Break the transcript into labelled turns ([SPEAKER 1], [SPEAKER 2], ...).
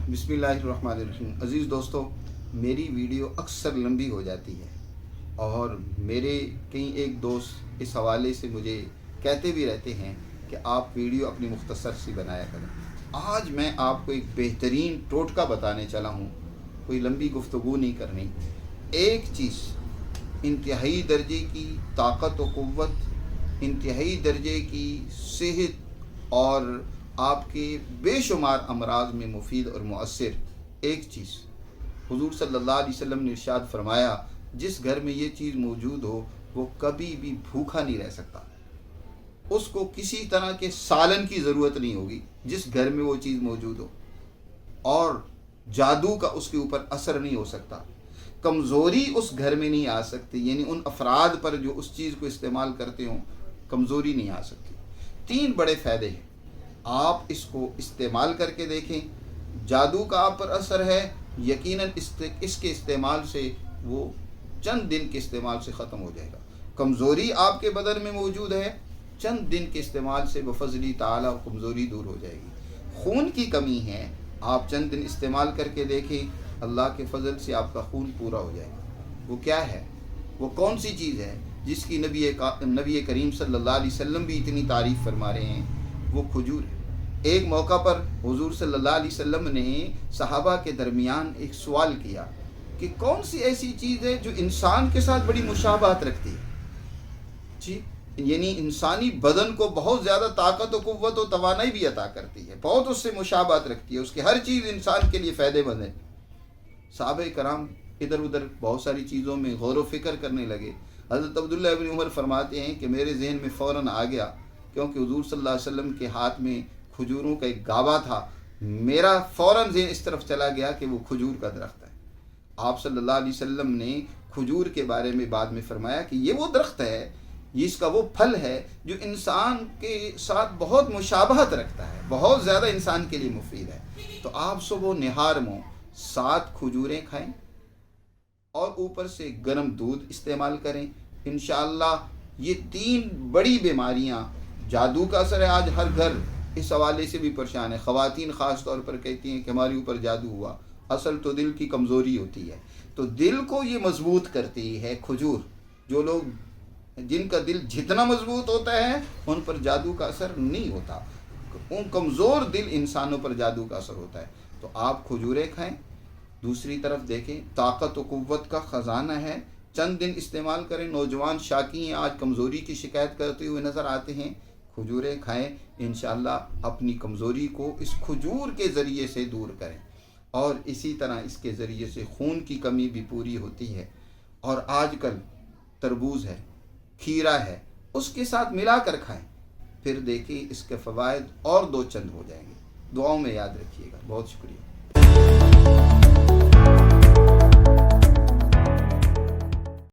[SPEAKER 1] बिस्मिल्लाहिर्रहमानिर्रहीम। अज़ीज़ दोस्तों, मेरी वीडियो अक्सर लंबी हो जाती है और मेरे कई एक दोस्त इस हवाले से मुझे कहते भी रहते हैं कि आप वीडियो अपनी मुख्तसर सी बनाया करें। आज मैं आपको एक बेहतरीन टोटका बताने चला हूँ, कोई लंबी गुफ्तगू नहीं करनी। एक चीज़ इंतहाई दर्जे की ताकत व क़ुव्वत, इंतहाई दर्जे की सेहत और आपके बेशुमार अमराज में मुफीद और मुअस्सिर एक चीज़। हुज़ूर सल्लल्लाहु अलैहि वसल्लम ने इरशाद फरमाया, जिस घर में ये चीज़ मौजूद हो वो कभी भी भूखा नहीं रह सकता। उसको किसी तरह के सालन की ज़रूरत नहीं होगी जिस घर में वो चीज़ मौजूद हो, और जादू का उसके ऊपर असर नहीं हो सकता। कमज़ोरी उस घर में नहीं आ सकती, यानी उन अफराद पर जो उस चीज़ को इस्तेमाल करते हों कमज़ोरी नहीं आ सकती। 3 बड़े फ़ायदे हैं, आप इसको इस्तेमाल करके देखें। जादू का आप पर असर है, यकीनन इसके इस्तेमाल से वो चंद दिन के इस्तेमाल से ख़त्म हो जाएगा। कमज़ोरी आपके बदन में मौजूद है, चंद दिन के इस्तेमाल से बफ़ज़्ल ताला कमज़ोरी दूर हो जाएगी। खून की कमी है, आप चंद दिन इस्तेमाल करके देखें, अल्लाह के फ़ज़ल से आपका खून पूरा हो जाएगा। वो क्या है, वो कौन सी चीज़ है जिसकी नबी करीम सल्लल्लाहु अलैहि वसल्लम भी इतनी तारीफ़ फरमा रहे हैं? वो खजूर है। एक मौका पर हुज़ूर सल्लल्लाहु अलैहि वसल्लम ने सहाबा के दरमियान एक सवाल किया कि कौन सी ऐसी चीज़ है जो इंसान के साथ बड़ी मुशाबहत रखती है जी, यानी इंसानी बदन को बहुत ज़्यादा ताकत व क़ुव्वत व तवानाई भी अता करती है, बहुत उससे मुशाबहत रखती है, उसकी हर चीज़ इंसान के लिए फ़ायदेमंद है। सहाबा कराम इधर उधर बहुत सारी चीज़ों में गौर व फ़िक्र करने लगे। हज़रत अब्दुल्लाह इब्न उमर फरमाते हैं कि मेरे जहन में फ़ौरन आ गया, क्योंकि हुज़ूर सल्लल्लाहु अलैहि वसल्लम के हाथ में खजूरों का एक गावा था, मेरा फ़ौरन ज़हन इस तरफ चला गया कि वो खजूर का दरख्त है। आप सल्लल्लाहु अलैहि वसल्लम ने खजूर के बारे में बाद में फरमाया कि ये वो दरख्त है, ये इसका वो फल है जो इंसान के साथ बहुत मुशाबहत रखता है, बहुत ज़्यादा इंसान के लिए मुफीद है। तो आप सुबह निहार में 7 खजूरें खाएं और ऊपर से गर्म दूध इस्तेमाल करें। इंशाअल्लाह ये 3 बड़ी बीमारियां, जादू का असर है, आज हर घर इस हवाले से भी परेशान है। ख़वातीन ख़ास तौर पर कहती हैं कि हमारे ऊपर जादू हुआ, असल तो दिल की कमज़ोरी होती है। तो दिल को ये मजबूत करती है खजूर। जो लोग जिनका दिल जितना मजबूत होता है उन पर जादू का असर नहीं होता, उन कमज़ोर दिल इंसानों पर जादू का असर होता है। तो आप खजूरें खाएं। दूसरी तरफ देखें, ताकत व क़ुव्वत का ख़जाना है, चंद दिन इस्तेमाल करें। नौजवान शाकी हैं, आज कमज़ोरी की शिकायत करते हुए नज़र आते हैं, खजूरें खाएं, इंशाअल्लाह अपनी कमज़ोरी को इस खजूर के ज़रिए से दूर करें। और इसी तरह इसके ज़रिए से खून की कमी भी पूरी होती है। और आजकल तरबूज है, खीरा है, उसके साथ मिला कर खाएं, फिर देखिए इसके फ़वाइद और 2 चंद हो जाएंगे। दुआओं में याद रखिएगा। बहुत शुक्रिया।